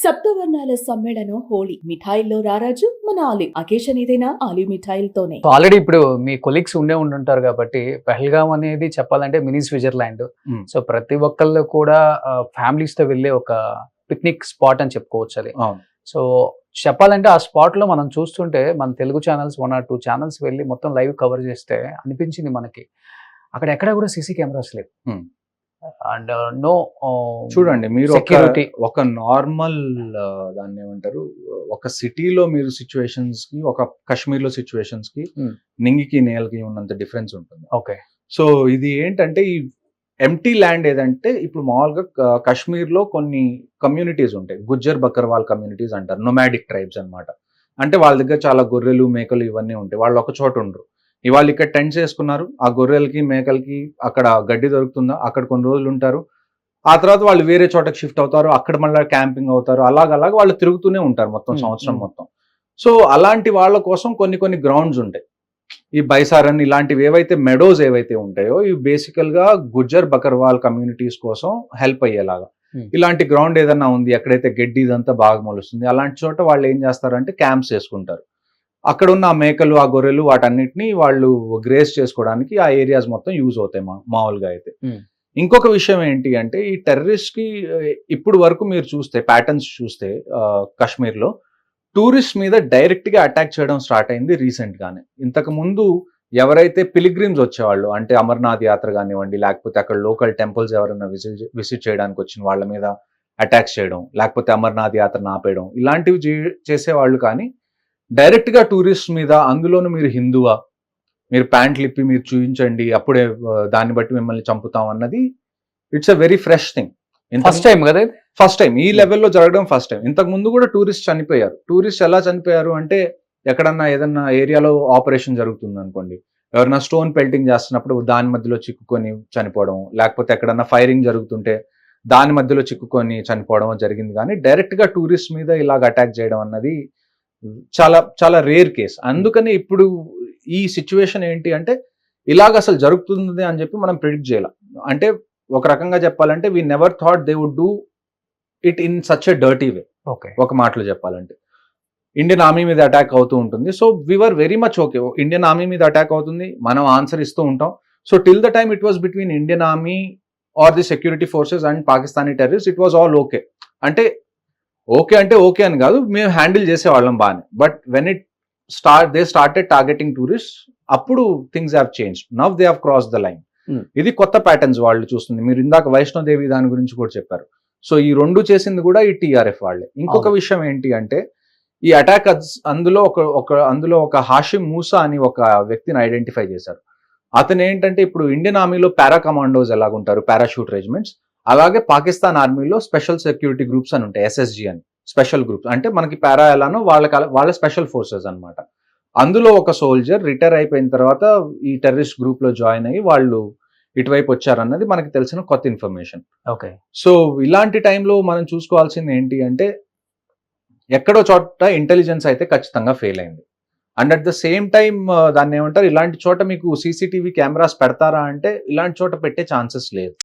సప్తవర్ణాల సమ్మేళనం హోళీ మిఠాయిల్లో రారాజు మన ఆలివ్. అకేషన్ ఏదైనా ఆలివ్ మిఠాయిలతోనే. ఆల్రెడీ ఇప్పుడు మీ కొలీగ్స్ ఉండుంటారు కాబట్టి పహల్గామ్ అనేది చెప్పాలంటే మినీ స్విట్జర్లాండ్. సో ప్రతి ఒక్కళ్ళు కూడా ఫ్యామిలీస్ తో వెళ్ళే ఒక పిక్నిక్ స్పాట్ అని చెప్పుకోవచ్చు అది. సో చెప్పాలంటే ఆ స్పాట్ లో మనం చూస్తుంటే మన తెలుగు ఛానల్స్ 1 or 2 ఛానల్స్ వెళ్ళి మొత్తం లైవ్ కవర్ చేస్తే అనిపించింది మనకి అక్కడ ఎక్కడ కూడా సీసీ కెమెరాస్ లేవు. అండ్ నో చూడండి, మీరు సెక్యూరిటీ ఒక నార్మల్ దాన్ని ఏమంటారు, ఒక సిటీలో మీరు సిచ్యువేషన్స్ కి, ఒక కాశ్మీర్ లో సిచ్యువేషన్స్ కి నింగికి నేలకి ఉన్నంత డిఫరెన్స్ ఉంటుంది. ఓకే. సో ఇది ఏంటంటే ఈ ఎంటీ ల్యాండ్ ఏదంటే ఇప్పుడు మామూలుగా కాశ్మీర్ లో కొన్ని కమ్యూనిటీస్ ఉంటాయి, గుజ్జర్ బకర్వాల్ కమ్యూనిటీస్ అంటారు, నొమాడిక్ ట్రైబ్స్ అన్నమాట. అంటే వాళ్ళ దగ్గర చాలా గొర్రెలు మేకలు ఇవన్నీ ఉంటాయి. వాళ్ళు ఒక చోట ఉండరు. ఇవాళ ఇక్కడ టెంట్స్ వేసుకున్నారు, ఆ గొర్రెలకి మేకలకి అక్కడ గడ్డి దొరుకుతుందా, అక్కడ కొన్ని రోజులు ఉంటారు, ఆ తర్వాత వాళ్ళు వేరే చోటకి షిఫ్ట్ అవుతారు, అక్కడ మళ్ళీ క్యాంపింగ్ అవుతారు, అలాగ వాళ్ళు తిరుగుతూనే ఉంటారు మొత్తం సంవత్సరం మొత్తం. సో అలాంటి వాళ్ళ కోసం కొన్ని గ్రౌండ్స్ ఉంటాయి. ఈ బైసారన్ ఇలాంటివి ఏవైతే మెడోస్ ఏవైతే ఉంటాయో ఇవి బేసికల్ గా గుజ్జర్ బకర్వాల్ కమ్యూనిటీస్ కోసం హెల్ప్ అయ్యేలాగా ఇలాంటి గ్రౌండ్ ఏదన్నా ఉంది, ఎక్కడైతే గడ్డి ఇదంతా బాగా మొలుస్తుంది, అలాంటి చోట వాళ్ళు ఏం చేస్తారంటే క్యాంప్స్ వేసుకుంటారు. అక్కడ ఉన్న ఆ మేకలు, ఆ గొర్రెలు వాటన్నిటిని వాళ్ళు గ్రేస్ చేసుకోవడానికి ఆ ఏరియాస్ మొత్తం యూజ్ అవుతాయి మామూలుగా అయితే. ఇంకొక విషయం ఏంటి అంటే ఈ టెర్రరిస్ట్ కి ఇప్పుడు వరకు మీరు చూస్తే ప్యాటర్న్స్ చూస్తే కాశ్మీర్ లో టూరిస్ట్ మీద డైరెక్ట్ గా అటాక్ చేయడం స్టార్ట్ అయింది రీసెంట్ గానే. ఇంతకు ముందు ఎవరైతే పిలిగ్రిమ్స్ వచ్చేవాళ్ళు, అంటే అమర్నాథ్ యాత్ర కానివ్వండి, లేకపోతే అక్కడ లోకల్ టెంపుల్స్ ఎవరైనా విజిట్ చేయడానికి వచ్చిన వాళ్ళ మీద అటాక్స్ చేయడం, లేకపోతే అమర్నాథ్ యాత్రను ఆపేయడం, ఇలాంటివి చేసేవాళ్ళు. కానీ డైరెక్ట్ గా టూరిస్ట్ మీద, అందులోనూ మీరు హిందువా, మీరు ప్యాంట్లు ఇప్పి మీరు చూపించండి, అప్పుడే దాన్ని బట్టి మిమ్మల్ని చంపుతాం అన్నది it's a very fresh thing. First time కదా, ఫస్ట్ టైం ఈ లెవెల్లో జరగడం ఫస్ట్ టైం. ఇంతకు ముందు కూడా టూరిస్ట్ చనిపోయారు. టూరిస్ట్ ఎలా చనిపోయారు అంటే ఎక్కడన్నా ఏదన్నా ఏరియాలో ఆపరేషన్ జరుగుతుంది అనుకోండి, ఎవరైనా స్టోన్ పెల్టింగ్ చేస్తున్నప్పుడు దాని మధ్యలో చిక్కుకొని చనిపోవడం, లేకపోతే ఎక్కడన్నా ఫైరింగ్ జరుగుతుంటే దాని మధ్యలో చిక్కుకొని చనిపోవడం జరిగింది. కానీ డైరెక్ట్ గా టూరిస్ట్ మీద ఇలాగ అటాక్ చేయడం అన్నది చాలా చాలా రేర్ కేస్. అందుకని ఇప్పుడు ఈ సిచ్యువేషన్ ఏంటి అంటే ఇలాగ అసలు జరుగుతుంది అని చెప్పి మనం ప్రిడిక్ట్ చేయాలి. అంటే ఒక రకంగా చెప్పాలంటే we never thought they would do it in such a dirty way. ఒక మాటలో చెప్పాలంటే ఇండియన్ ఆర్మీ మీద అటాక్ అవుతూ ఉంటుంది. So we are very much okay, Indian army మీద అటాక్ అవుతుంది, మనం ఆన్సర్ ఇస్తూ ఉంటాం. So till the time it was between Indian army or the security forces and Pakistani terrorist, it was all okay. అంటే okay అని కాదు, మేము హ్యాండిల్ చేసేవాళ్ళం బాగానే. But when they started targeting tourist, అప్పుడు things have change. Now they have cross the line. ఇది కొత్త patterns వాళ్ళు చూస్తుంది. మీరు ఇందాక వైష్ణోదేవి దాని గురించి కూడా చెప్పారు. సో ఈ రెండు చేసింది కూడా ఈ టీఆర్ఎఫ్ వాళ్ళే. ఇంకొక విషయం ఏంటి అంటే ఈ అటాక్ అందులో ఒక హాషిమ్ మూసా అని ఒక వ్యక్తిని ఐడెంటిఫై చేశారు. అతను ఏంటంటే ఇప్పుడు ఇండియన్ ఆర్మీలో పారా కమాండోస్ ఎలాగుంటారు, పారాషూట్ రెజిమెంట్స్, అలాగే పాకిస్తాన్ ఆర్మీలో స్పెషల్ సెక్యూరిటీ గ్రూప్స్ అని ఉంటాయి, SSG అని స్పెషల్ గ్రూప్స్. అంటే మనకి పారా ఎలానో వాళ్ళ స్పెషల్ ఫోర్సెస్ అన్నమాట. అందులో ఒక సోల్జర్ రిటైర్ అయిపోయిన తర్వాత ఈ టెర్రరిస్ట్ గ్రూప్ లో జాయిన్ అయ్యి వాళ్ళు ఇటువైపు వచ్చారన్నది మనకి తెలిసిన కొత్త ఇన్ఫర్మేషన్. ఓకే. సో ఇలాంటి టైంలో మనం చూసుకోవాల్సింది ఏంటి అంటే ఎక్కడో చోట ఇంటెలిజెన్స్ అయితే ఖచ్చితంగా ఫెయిల్ అయింది. And at the same time దాన్ని ఏమంటారు, ఇలాంటి చోట మీకు CCTV కెమెరాస్ పెడతారా అంటే ఇలాంటి చోట పెట్టే ఛాన్సెస్ లేదు.